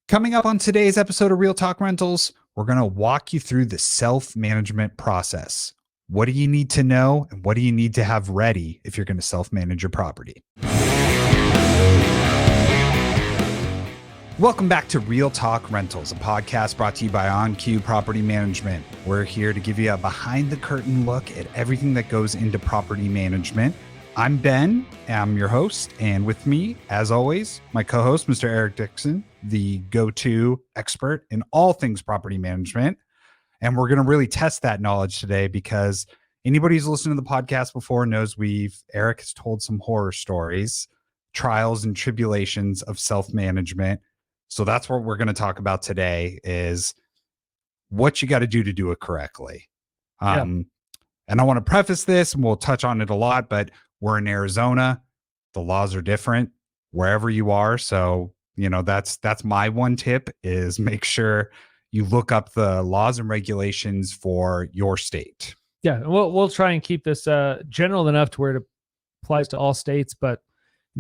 Coming up on today's episode of Real Talk Rentals, we're going to walk you through the self-management process. What do you need to know and what do you need to have ready if you're going to self-manage your property? Welcome back to Real Talk Rentals, a podcast brought to you by OnQ Property Management. We're here to give you a behind-the-curtain look at everything that goes into property management. I'm Ben, I'm your host, and with me, as always, my co-host, Mr. Eric Dixon, the go-to expert in all things property management. And we're going to really test that knowledge today because anybody who's listened to the podcast before knows Eric has told some horror stories, trials and tribulations of self-management. So that's what we're going to talk about today is what you got to do it correctly. And I want to preface this, and we'll touch on it a lot, but we're in Arizona. The laws are different wherever you are. So, that's my one tip is make sure you look up the laws and regulations for your state. Yeah. We'll try and keep this general enough to where it applies to all states. But,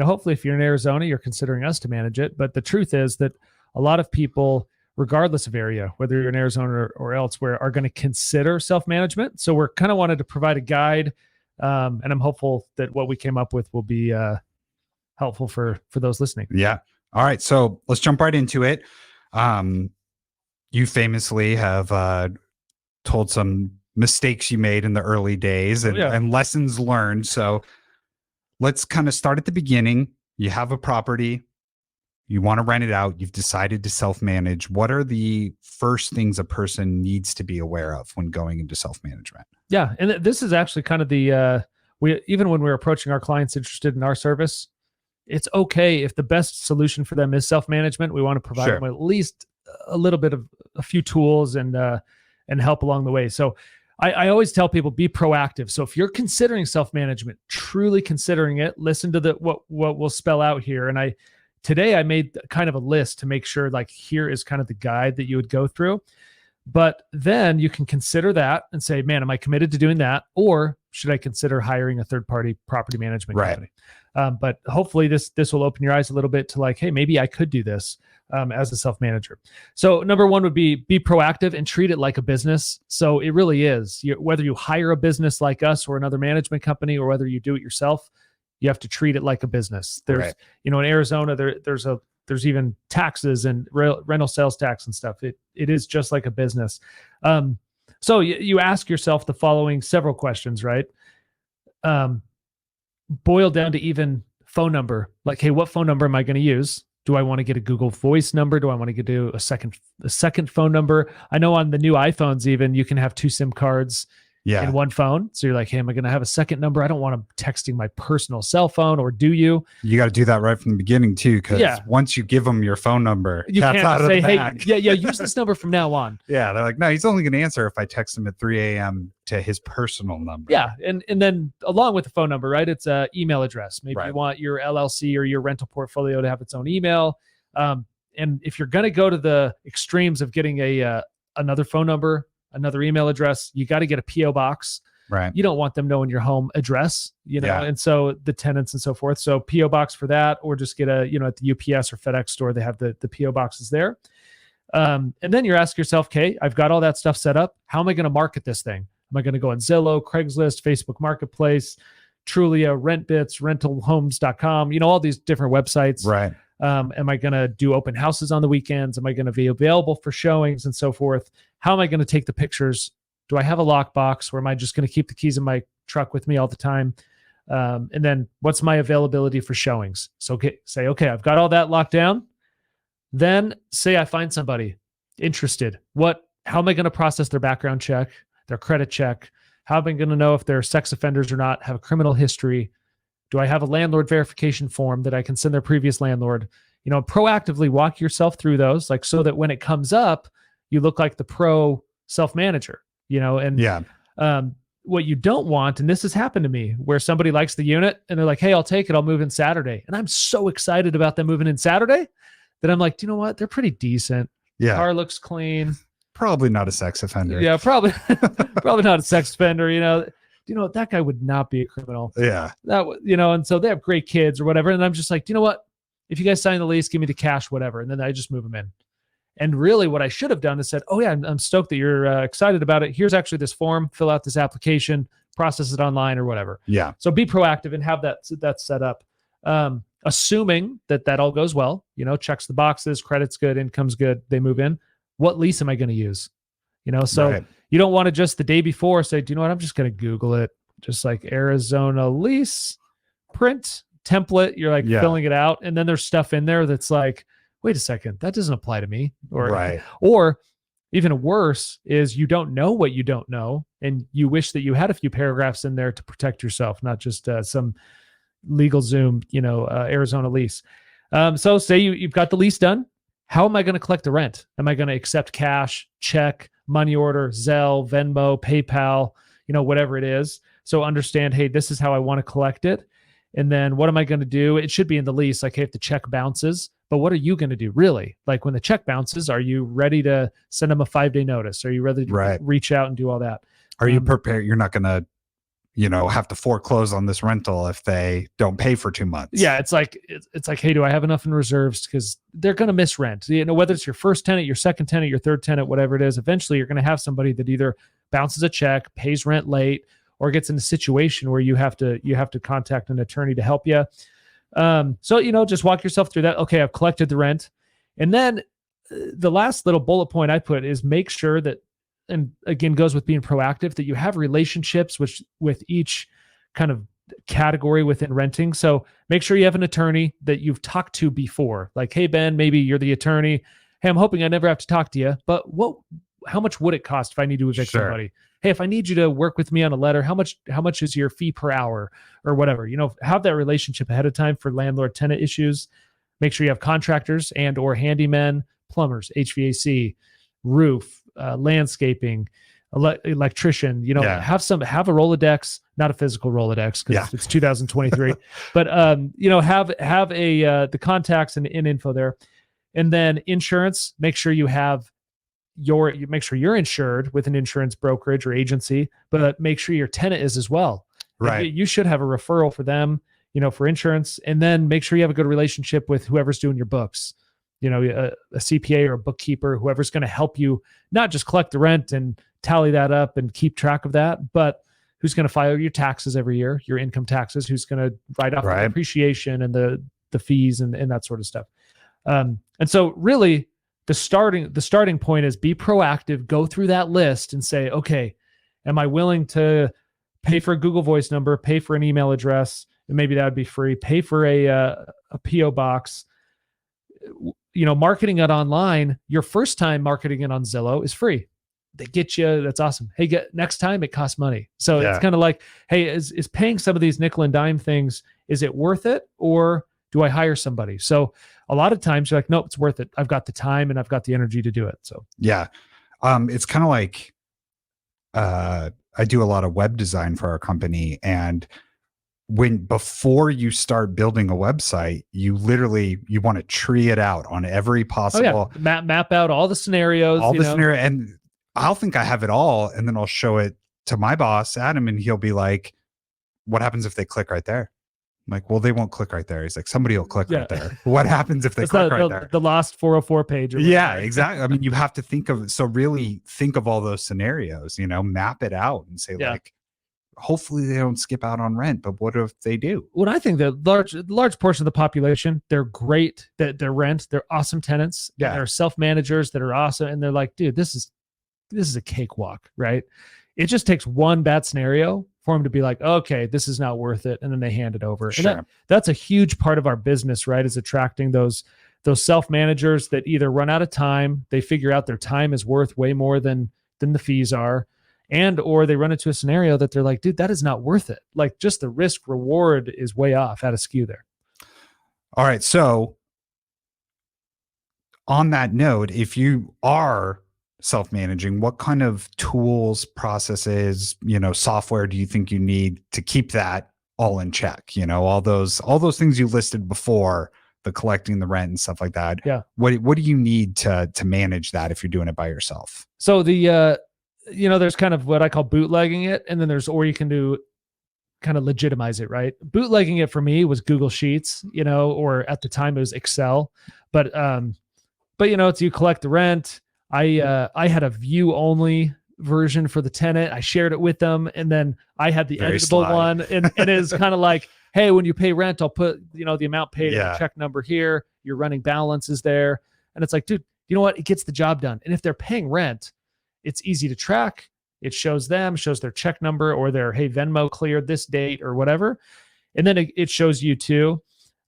hopefully if you're in Arizona, you're considering us to manage it. But the truth is that a lot of people, regardless of area, whether you're in Arizona or elsewhere, are going to consider self-management. So we're kind of wanted to provide a guide. And I'm hopeful that what we came up with will be helpful for those listening. Yeah. All right. So let's jump right into it. You famously have told some mistakes you made in the early days and lessons learned. So let's kind of start at the beginning. You have a property. You want to rent it out. You've decided to self-manage. What are the first things a person needs to be aware of when going into self-management? Yeah. And this is actually kind of even when we're approaching our clients interested in our service, it's okay if the best solution for them is self-management. We want to provide them with at least a little bit of a few tools and help along the way. So I always tell people, be proactive. So if you're considering self-management, truly considering it, listen to what we'll spell out here. And today I made kind of a list to make sure here is kind of the guide that you would go through. But then you can consider that and say, man, am I committed to doing that? Or should I consider hiring a third-party property management company? But hopefully this will open your eyes a little bit to hey, maybe I could do this as a self-manager. So number one would be proactive and treat it like a business. So it really is. Whether you hire a business like us or another management company, or whether you do it yourself, you have to treat it like a business. There's, in Arizona, there's even taxes and rental sales tax and stuff. It is just like a business. So you ask yourself the following several questions, right? Boiled down to even phone number. Hey, what phone number am I going to use? Do I want to get a Google Voice number? Do I want to do a second phone number? I know on the new iPhones, even you can have 2 SIM cards in one phone. So you're like, hey, am I going to have a second number? I don't want them texting my personal cell phone, or do you? You got to do that right from the beginning too, because once you give them your phone number, you can't out say, hey, use this number from now on. Yeah, they're like, no, he's only going to answer if I text him at 3 a.m. to his personal number. Yeah, and then along with the phone number, right, it's an email address. Maybe you want your LLC or your rental portfolio to have its own email. And if you're going to go to the extremes of getting another phone number, another email address, you got to get a PO box. Right. You don't want them knowing your home address, and so the tenants and so forth. So PO box for that, or just get at the UPS or FedEx store, they have the PO boxes there. And then you ask yourself, okay, I've got all that stuff set up. How am I going to market this thing? Am I going to go on Zillow, Craigslist, Facebook Marketplace, Trulia, RentBits, rentalhomes.com, all these different websites. Right. Am I going to do open houses on the weekends? Am I going to be available for showings and so forth? How am I going to take the pictures? Do I have a lockbox, or am I just going to keep the keys in my truck with me all the time? And then what's my availability for showings? So say, okay, I've got all that locked down. Then say I find somebody interested. How am I going to process their background check, their credit check? How am I going to know if they're sex offenders or not, have a criminal history? Do I have a landlord verification form that I can send their previous landlord? Proactively walk yourself through those, so that when it comes up, you look like the pro self-manager, what you don't want, and this has happened to me, where somebody likes the unit and they're like, hey, I'll take it. I'll move in Saturday. And I'm so excited about them moving in Saturday that I'm like, do you know what? They're pretty decent. Yeah. Car looks clean. Probably not a sex offender. Yeah, probably not a sex offender, that guy would not be a criminal. Yeah. And so they have great kids or whatever. And I'm just like, you know what? If you guys sign the lease, give me the cash, whatever. And then I just move them in. And really what I should have done is said, oh yeah, I'm stoked that you're excited about it. Here's actually this form, fill out this application, process it online or whatever. Yeah. So be proactive and have that set up. Assuming that all goes well, checks the boxes, credit's good, income's good, they move in. What lease am I going to use? So right. You don't want to just the day before say, do you know what? I'm just going to Google it. Just like Arizona lease print template. You're like filling it out. And then there's stuff in there that's like, wait a second, that doesn't apply to me. Or even worse is you don't know what you don't know. And you wish that you had a few paragraphs in there to protect yourself, not just some legal Zoom, Arizona lease. So say you've got the lease done. How am I going to collect the rent? Am I going to accept cash, check, money order, Zelle, Venmo, PayPal, whatever it is? So understand, hey, this is how I want to collect it. And then what am I going to do? It should be in the lease. Like, hey, if the check bounces, but what are you going to do really? Like when the check bounces, are you ready to send them a 5-day notice? Are you ready to reach out and do all that? Are you prepared? You're not going to, have to foreclose on this rental if they don't pay for 2 months. Yeah. It's like, hey, do I have enough in reserves? Because they're going to miss rent. Whether it's your first tenant, your second tenant, your third tenant, whatever it is, eventually you're going to have somebody that either bounces a check, pays rent late, or gets in a situation where you have to contact an attorney to help you. So, just walk yourself through that. Okay, I've collected the rent. And then the last little bullet point I put is make sure that, and again, goes with being proactive, that you have relationships with each kind of category within renting. So make sure you have an attorney that you've talked to before. Like, hey, Ben, maybe you're the attorney. Hey, I'm hoping I never have to talk to you, but how much would it cost if I need to evict somebody? Hey, if I need you to work with me on a letter, how much is your fee per hour or whatever? Have that relationship ahead of time for landlord-tenant issues. Make sure you have contractors and or handymen, plumbers, HVAC, roof, landscaping, electrician. Have a Rolodex, not a physical Rolodex because it's 2023, but have the contacts and info there, and then insurance. Make sure you have make sure you're insured with an insurance brokerage or agency, but make sure your tenant is as well. Right. You should have a referral for them, for insurance, and then make sure you have a good relationship with whoever's doing your books, a CPA or a bookkeeper, whoever's going to help you not just collect the rent and tally that up and keep track of that, but who's going to file your taxes every year, your income taxes, who's going to write off the depreciation and the fees and that sort of stuff. And so really, the starting point is be proactive, go through that list and say, okay, am I willing to pay for a Google Voice number, pay for an email address, and maybe that would be free, pay for a PO box, marketing it online. Your first time marketing it on Zillow is free. They get you. That's awesome. Hey, next time it costs money. So it's kind of like, hey, is paying some of these nickel and dime things, is it worth it? Or do I hire somebody? So a lot of times you're like, nope, it's worth it. I've got the time and I've got the energy to do it. So it's kind of like I do a lot of web design for our company, and before you start building a website, you want to tree it out on every possible map out all the scenarios, and I'll think I have it all, and then I'll show it to my boss, Adam, and he'll be like, "What happens if they click right there?" I'm like, well, they won't click right there. He's like, somebody will click right there. What happens if they click right there? The lost 404 page. Yeah, exactly. I mean, you have to think really think of all those scenarios, map it out and say like, hopefully they don't skip out on rent, but what if they do? Well, I think that large portion of the population, they're great, that they're rent, they're awesome tenants. Yeah. They're self-managers that are awesome. And they're like, dude, this is a cakewalk, right? It just takes one bad scenario for them to be like, okay, this is not worth it. And then they hand it over. Sure. And that's a huge part of our business, right? Is attracting those self-managers that either run out of time, they figure out their time is worth way more than the fees are, and or they run into a scenario that they're like, dude, that is not worth it. Like just the risk reward is way off, out of skew there. All right. So on that note, if you are self-managing, what kind of tools, processes, software do you think you need to keep that all in check? All those things you listed before, the collecting the rent and stuff like that. Yeah. What do you need to manage that if you're doing it by yourself? So there's kind of what I call bootlegging it, and then or you can do kind of legitimize it, right? Bootlegging it for me was Google Sheets, or at the time it was Excel, but But it's you collect the rent. I had a view only version for the tenant. I shared it with them, and then I had the Very editable sly. one, and it is kind of like, hey, when you pay rent, I'll put the amount paid in Yeah. the check number here. Your running balance is there, and it's like, dude, you know what? It gets the job done. And if they're paying rent, it's easy to track. It shows their check number or their, hey, Venmo cleared this date or whatever, and then it shows you too.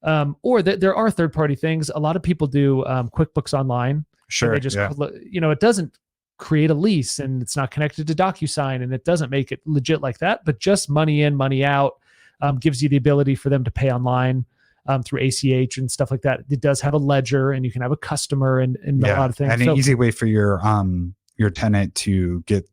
Or there are third-party things. A lot of people do QuickBooks Online. Sure. They just, it doesn't create a lease, and it's not connected to DocuSign, and it doesn't make it legit like that, but just money in, money out, gives you the ability for them to pay online through ACH and stuff like that. It does have a ledger, and you can have a customer and a lot of things. And an easy way for your tenant to get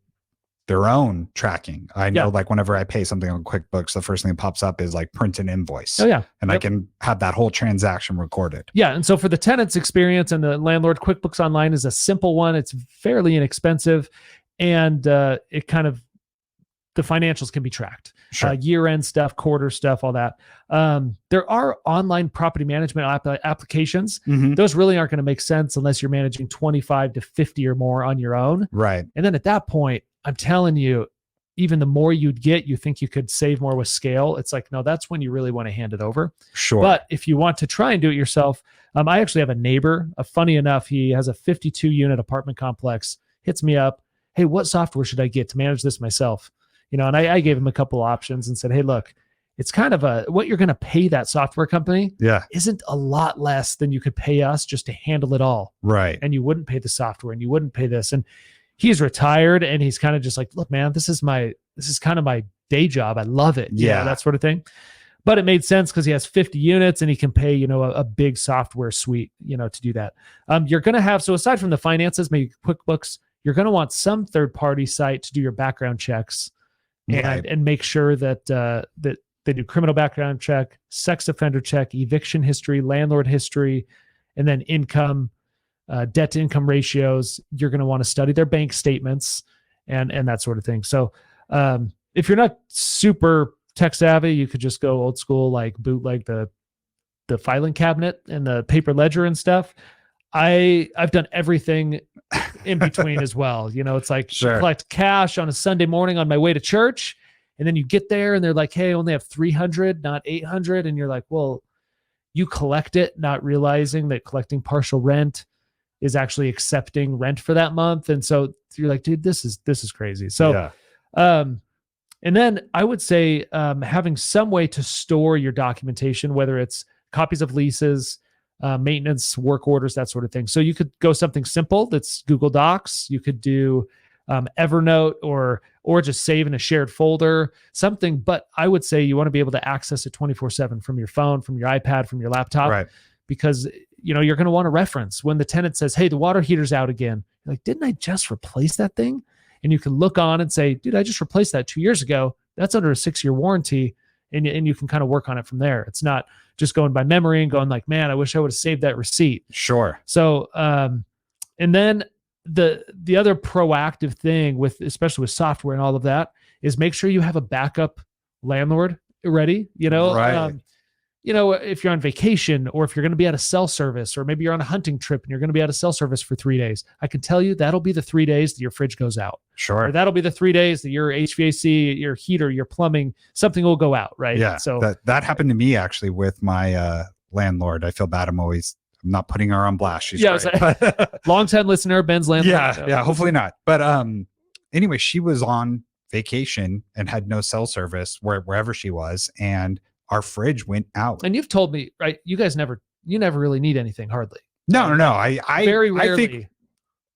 their own tracking. I know, like whenever I pay something on QuickBooks, the first thing that pops up is like print an invoice. Oh yeah. And I can have that whole transaction recorded. Yeah. And so for the tenant's experience and the landlord, QuickBooks Online is a simple one. It's fairly inexpensive, and it kind of, the financials can be tracked. Sure. Year-end stuff, quarter stuff, all that. There are online property management applications. Mm-hmm. Those really aren't going to make sense unless you're managing 25 to 50 or more on your own. Right. And then at that point, I'm telling you, even the more you'd get, you think you could save more with scale. It's like, no, that's when you really want to hand it over. Sure. But if you want to try and do it yourself, I actually have a neighbor. Funny enough, he has a 52-unit apartment complex, hits me up. Hey, what software should I get to manage this myself? And I gave him a couple options and said, hey, look, it's kind of what you're going to pay that software company isn't a lot less than you could pay us just to handle it all. Right. And you wouldn't pay the software, and you wouldn't pay this. And he's retired, and he's kind of just like, look, man, this is kind of my day job. I love it. That sort of thing. But it made sense because he has 50 units and he can pay, a big software suite, to do that. You're going to have, so aside from the finances, maybe QuickBooks, you're going to want some third-party site to do your background checks. And make sure that that they do criminal background check, sex offender check, eviction history, landlord history, and then income, debt to income ratios. You're going to want to study their bank statements and that sort of thing. So if you're not super tech savvy, you could just go old school, like bootleg the filing cabinet and the paper ledger and stuff. I've done everything in between as well. It's like collect cash on a Sunday morning on my way to church. And then you get there and they're like, hey, I only have 300, not 800. And you're like, well, you collect it, not realizing that collecting partial rent is actually accepting rent for that month. And so you're like, dude, this is crazy. So, and then I would say having some way to store your documentation, whether it's copies of leases, maintenance, work orders, that sort of thing. So you could go something simple that's Google Docs. You could do Evernote or just save in a shared folder, something. But I would say you want to be able to access it 24/7 from your phone, from your iPad, from your laptop, right? Because you're going to want to reference when the tenant says, "Hey, the water heater's out again." You're like, didn't I just replace that thing? And you can look on and say, dude, I just replaced that 2 years ago. That's under a 6-year warranty. And you can kind of work on it from there. It's not just going by memory and going like, man, I wish I would have saved that receipt. Sure. So, and then the other proactive thing especially with software and all of that is make sure you have a backup landlord ready, Right. If you're on vacation or if you're going to be at a cell service, or maybe you're on a hunting trip and you're going to be at a cell service for 3 days, I can tell you that'll be the 3 days that your fridge goes out. Sure. Or that'll be the 3 days that your HVAC, your heater, your plumbing, something will go out. Right. Yeah. So that happened to me actually with my landlord. I feel bad. I'm not putting her on blast. She's great. Long-time listener, Ben's landlord. Yeah. Hopefully not. But anyway, she was on vacation and had no cell service wherever she was, and our fridge went out. And you've told me, right? You never really need anything, hardly. No. I very rarely. I think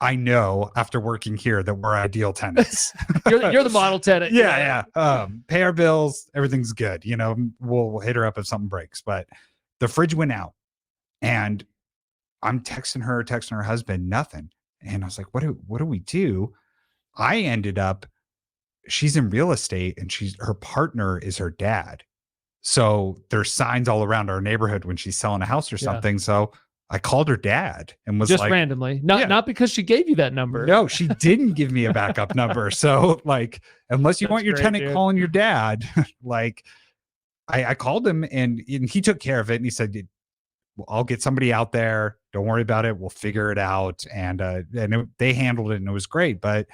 I know after working here that we're ideal tenants. you're the model tenant. Yeah. Pay our bills, everything's good. We'll hit her up if something breaks. But the fridge went out, and I'm texting her husband, nothing. And I was like, what do we do? I ended up, she's in real estate, and her partner is her dad. So there's signs all around our neighborhood when she's selling a house or something. So I called her dad and was just like, randomly, not because she gave you that number. No, she didn't give me a backup number. So like, unless you want your great, tenant dude. calling your dad, like I called him and he took care of it. And he said, I'll get somebody out there. Don't worry about it. We'll figure it out. They handled it and it was great. But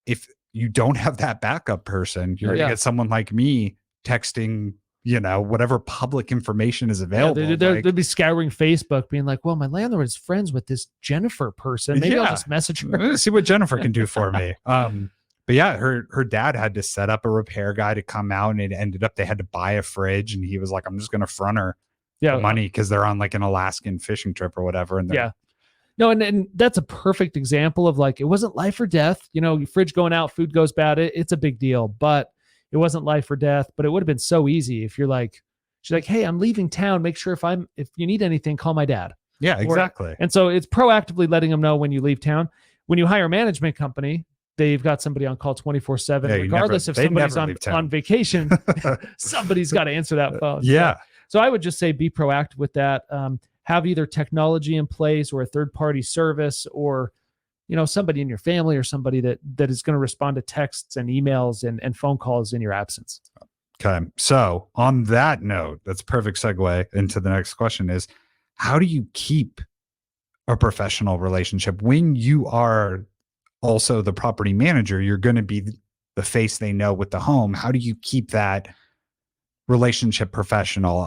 if you don't have that backup person, you're going to get someone like me texting, whatever public information is available. Yeah, they'd be scouring Facebook being like, well, my landlord is friends with this Jennifer person. Maybe I'll just message her. See what Jennifer can do for me. But yeah, her dad had to set up a repair guy to come out, and it ended up they had to buy a fridge, and he was like, I'm just going to front her the money because they're on like an Alaskan fishing trip or whatever. And no, and that's a perfect example of like, it wasn't life or death. Your fridge going out, food goes bad. It's a big deal, but it wasn't life or death. But it would have been so easy if she's like, hey, I'm leaving town. Make sure if you need anything, call my dad. Yeah, exactly. And so it's proactively letting them know when you leave town. When you hire a management company, they've got somebody on call 24/7, regardless if somebody's on vacation, somebody's got to answer that phone. Yeah. So I would just say be proactive with that. Have either technology in place or a third-party service, or somebody in your family or somebody that is going to respond to texts and emails and phone calls in your absence. Okay. So on that note, that's a perfect segue into the next question is, how do you keep a professional relationship when you are also the property manager? You're going to be the face they know with the home. How do you keep that relationship professional?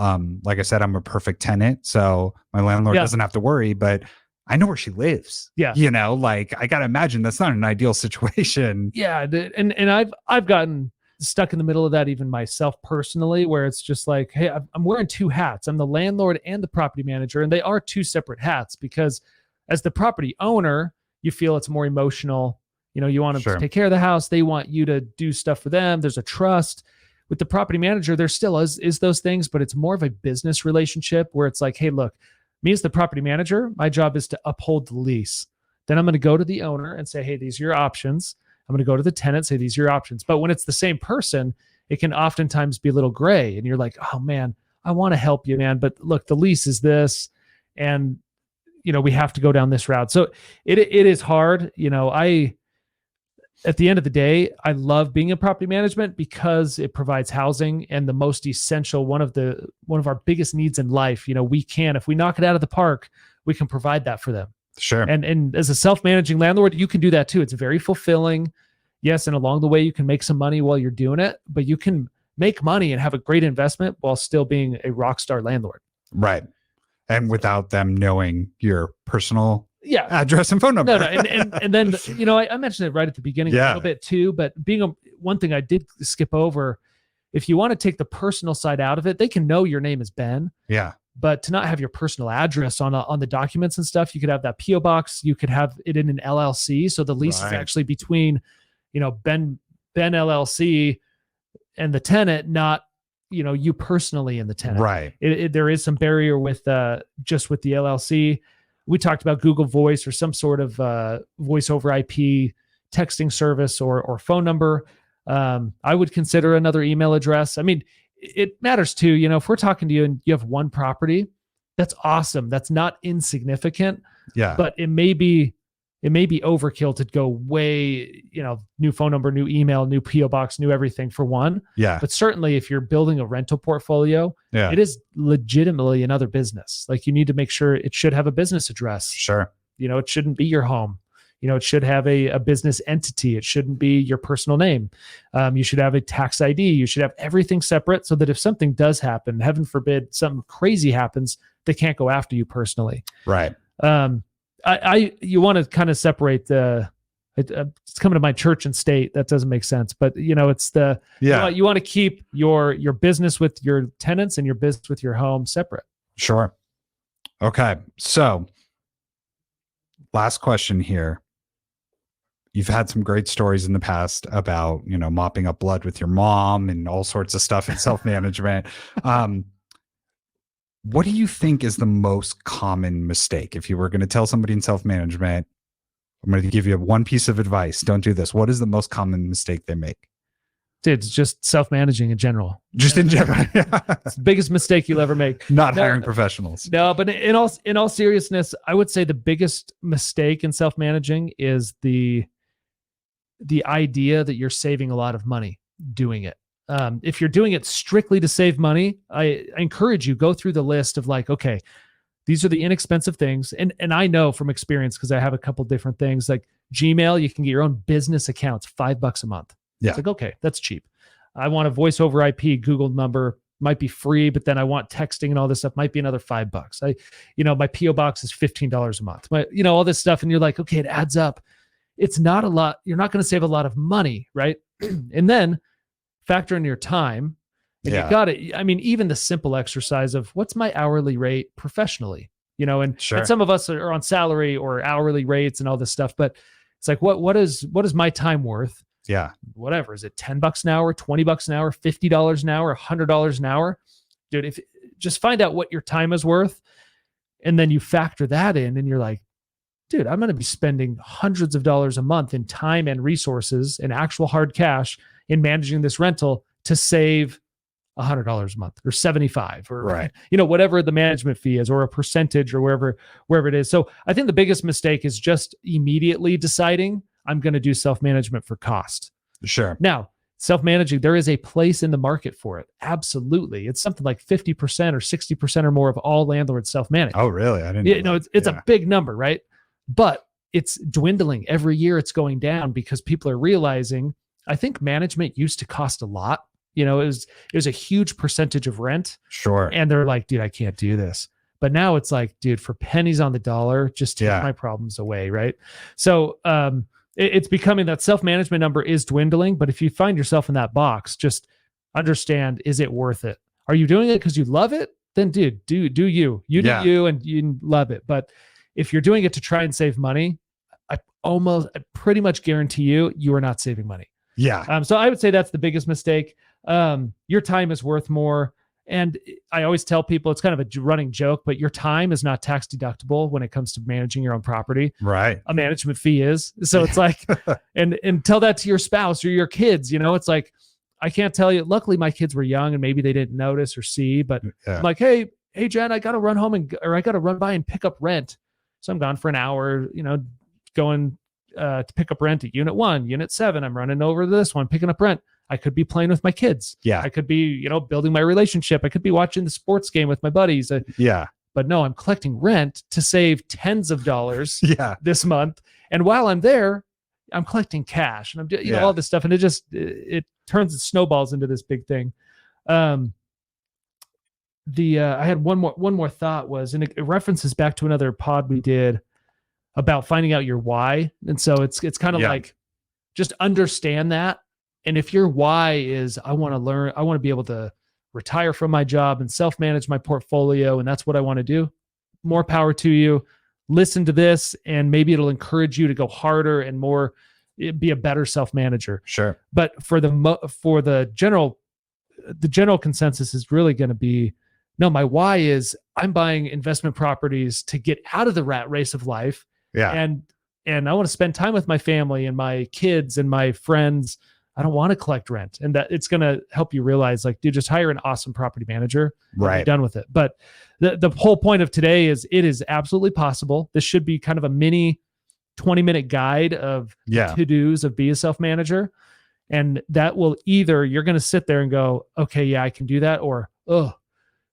Like I said, I'm a perfect tenant, so my landlord doesn't have to worry, but I know where she lives. Yeah. Like I got to imagine that's not an ideal situation. Yeah. And I've gotten stuck in the middle of that even myself personally, where it's just like, hey, I'm wearing two hats. I'm the landlord and the property manager, and they are two separate hats, because as the property owner, you feel it's more emotional. You want them to take care of the house. They want you to do stuff for them. There's a trust. With the property manager, there still is those things, but it's more of a business relationship where it's like, hey, look, me as the property manager, my job is to uphold the lease. Then I'm going to go to the owner and say, hey, these are your options. I'm going to go to the tenant, say, these are your options. But when it's the same person, it can oftentimes be a little gray. And you're like, oh man, I want to help you, man. But look, the lease is this, and we have to go down this route. So it is hard. At the end of the day, I love being in property management because it provides housing, and the most essential, one of our biggest needs in life. If we knock it out of the park, we can provide that for them. Sure. And as a self-managing landlord, you can do that too. It's very fulfilling. Yes. And along the way, you can make some money while you're doing it, but you can make money and have a great investment while still being a rock star landlord. Right. And without them knowing your personal address and phone number. No. And then, I mentioned it right at the beginning a little bit too, but one thing I did skip over, if you want to take the personal side out of it, they can know your name is Ben. Yeah. But to not have your personal address on the documents and stuff, you could have that PO box. You could have it in an LLC. So the lease is actually between, Ben LLC and the tenant, not, you personally and the tenant. Right. There is some barrier with just with the LLC. We talked about Google Voice or some sort of voice over IP texting service or phone number. I would consider another email address. I mean, it matters too. If we're talking to you and you have one property, that's awesome. That's not insignificant. Yeah. But it may be overkill to go way, new phone number, new email, new PO box, new everything for one. Yeah. But certainly if you're building a rental portfolio, it is legitimately another business. Like you need to make sure it should have a business address. Sure. It shouldn't be your home. It should have a business entity. It shouldn't be your personal name. You should have a tax ID. You should have everything separate so that if something does happen, heaven forbid, something crazy happens, they can't go after you personally. Right. You want to kind of separate it's coming to my church and state. That doesn't make sense, but it's you want to keep your business with your tenants and your business with your home separate. Sure. Okay. So last question here. You've had some great stories in the past about, mopping up blood with your mom and all sorts of stuff in self-management. What do you think is the most common mistake? If you were going to tell somebody in self-management, I'm going to give you one piece of advice. Don't do this. What is the most common mistake they make? Dude, it's just self-managing in general. Just in general. It's the biggest mistake you'll ever make. Not hiring professionals. No, but in all seriousness, I would say the biggest mistake in self-managing is the idea that you're saving a lot of money doing it. If you're doing it strictly to save money, I encourage you, go through the list of like, okay, These are the inexpensive things. And I know from experience, because I have a couple different things like Gmail, you can get your own business accounts, $5 a month. Yeah. It's like, okay, that's cheap. I want a voice over IP Google number, might be free, but then I want texting and all this stuff, might be another $5. My PO box is $15 a month, all this stuff. And you're like, okay, it adds up. It's not a lot. You're not going to save a lot of money. Right. And then factor in your time. And you got it. I mean, even the simple exercise of what's my hourly rate professionally, and some of us are on salary or hourly rates and all this stuff, but it's like, what is my time worth? Yeah. Whatever. Is it $10 an hour, $20 an hour, $50 an hour, $100 an hour? Dude, if just find out what your time is worth. And then you factor that in and you're like, dude, I'm going to be spending hundreds of dollars a month in time and resources and actual hard cash in managing this rental to save $100 a month or $75 or, whatever the management fee is, or a percentage or wherever it is. So I think the biggest mistake is just immediately deciding I'm going to do self-management for cost. Sure. Now, self-managing, there is a place in the market for it. Absolutely. It's something like 50% or 60% or more of all landlords self-manage. Oh, really? I didn't know. It's a big number, right? But it's dwindling every year. It's going down because people are realizing, I think management used to cost a lot. It was a huge percentage of rent. Sure. And they're like, dude, I can't do this. But now it's like, dude, for pennies on the dollar, just take my problems away. Right. So it's becoming that self-management number is dwindling. But if you find yourself in that box, just understand, is it worth it? Are you doing it because you love it? Then dude, do you. You do you and you love it. But if you're doing it to try and save money, I pretty much guarantee you are not saving money. Yeah. So I would say that's the biggest mistake. Your time is worth more. And I always tell people, it's kind of a running joke, but your time is not tax deductible when it comes to managing your own property. Right. A management fee is. So it's like, and tell that to your spouse or your kids, it's like, I can't tell you. Luckily my kids were young and maybe they didn't notice or see, but I'm like, Hey, Jen, I got to run home or I got to run by and pick up rent. So I'm gone for an hour, going to pick up rent at unit 1, unit 7. I'm running over to this one, picking up rent. I could be playing with my kids. Yeah. I could be, building my relationship. I could be watching the sports game with my buddies. But no, I'm collecting rent to save tens of dollars this month. And while I'm there, I'm collecting cash and I'm doing, all this stuff. And it turns and snowballs into this big thing. I had one more thought was, and it references back to another pod we did about finding out your why. And so it's kind of like, just understand that. And if your why is, I want to be able to retire from my job and self-manage my portfolio, and that's what I want to do, more power to you. Listen to this, and maybe it'll encourage you to go harder and more, be a better self-manager. Sure. But for the general consensus is really going to be, no, my why is I'm buying investment properties to get out of the rat race of life. Yeah. And I want to spend time with my family and my kids and my friends. I don't want to collect rent. And that it's going to help you realize, like, dude, just hire an awesome property manager. Right. Be done with it. But the whole point of today is it is absolutely possible. This should be kind of a mini 20-minute guide of to-dos of be a self-manager. And that will either, you're going to sit there and go, okay, yeah, I can do that. Or, oh,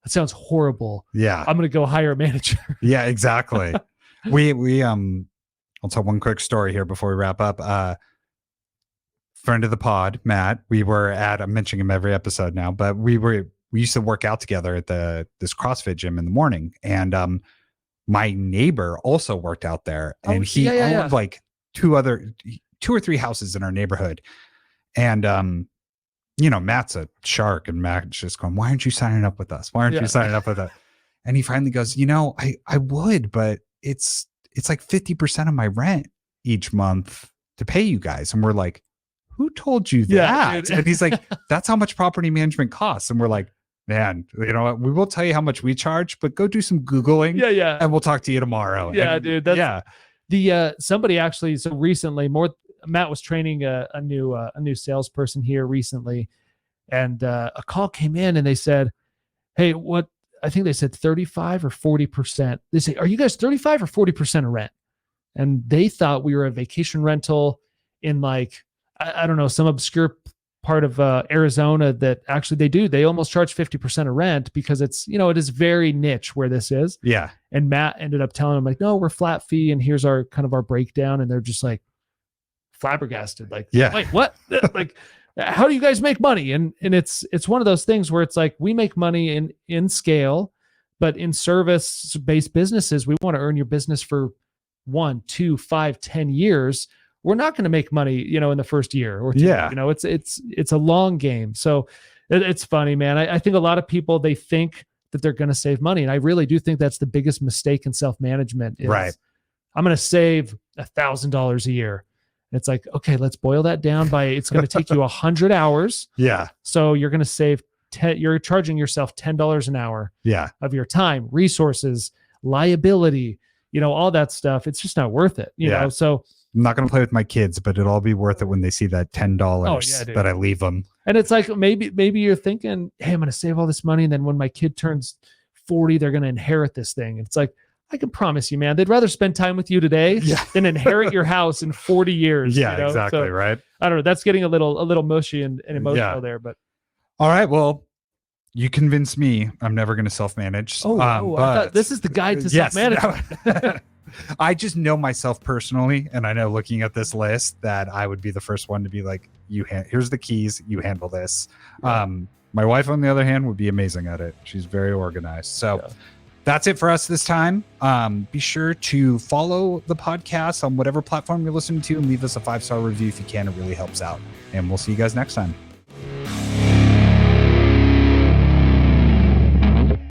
that sounds horrible. Yeah. I'm going to go hire a manager. Yeah, exactly. I'll tell one quick story here before we wrap up. Friend of the pod, Matt, I'm mentioning him every episode now, but we used to work out together at this CrossFit gym in the morning. And my neighbor also worked out there, and he owned like two or three houses in our neighborhood. And Matt's a shark, and Matt's just going, why aren't you signing up with us? Why aren't you signing up with us? And he finally goes, I would, but it's like 50% of my rent each month to pay you guys. And we're like, who told you that? And he's like, that's how much property management costs. And we're like, man, you know what? We will tell you how much we charge, but go do some Googling. Yeah. And we'll talk to you tomorrow. Yeah, dude. Somebody actually, so recently, Matt was training a new salesperson here recently. And a call came in and they said, hey, I think they said 35 or 40%. They say, are you guys 35 or 40% of rent? And they thought we were a vacation rental in like, I don't know, some obscure part of Arizona that actually they almost charge 50% of rent because it's, it is very niche where this is. Yeah. And Matt ended up telling them like, no, we're flat fee. And here's our kind of our breakdown. And they're just like flabbergasted. Like, yeah, wait, what? Like, how do you guys make money? And it's one of those things where it's like, we make money in scale, but in service based businesses, we want to earn your business for 1, 2, 5, 10 years. We're not going to make money, in the first year or 2. Yeah. It's a long game. So it's funny, man. I think a lot of people, they think that they're going to save money. And I really do think that's the biggest mistake in self-management is right. I'm going to save $1,000 a year. And it's like, okay, let's boil that down by, it's going to take you 100 hours. Yeah. So you're going to save you're charging yourself $10 an hour of your time, resources, liability, all that stuff. It's just not worth it, you know? So I'm not going to play with my kids, but it'll all be worth it when they see that $10 that I leave them. And it's like, maybe you're thinking, hey, I'm going to save all this money. And then when my kid turns 40, they're going to inherit this thing. And it's like, I can promise you, man, they'd rather spend time with you today than inherit your house in 40 years. Yeah, exactly. So, right. I don't know. That's getting a little mushy and emotional there, but. All right. Well, you convinced me I'm never going to self-manage. But I thought this is the guide to self-management. I just know myself personally, and I know looking at this list that I would be the first one to be like, here's the keys, you handle this. Yeah. My wife, on the other hand, would be amazing at it. She's very organized. So that's it for us this time. Be sure to follow the podcast on whatever platform you're listening to and leave us a 5-star review if you can. It really helps out. And we'll see you guys next time.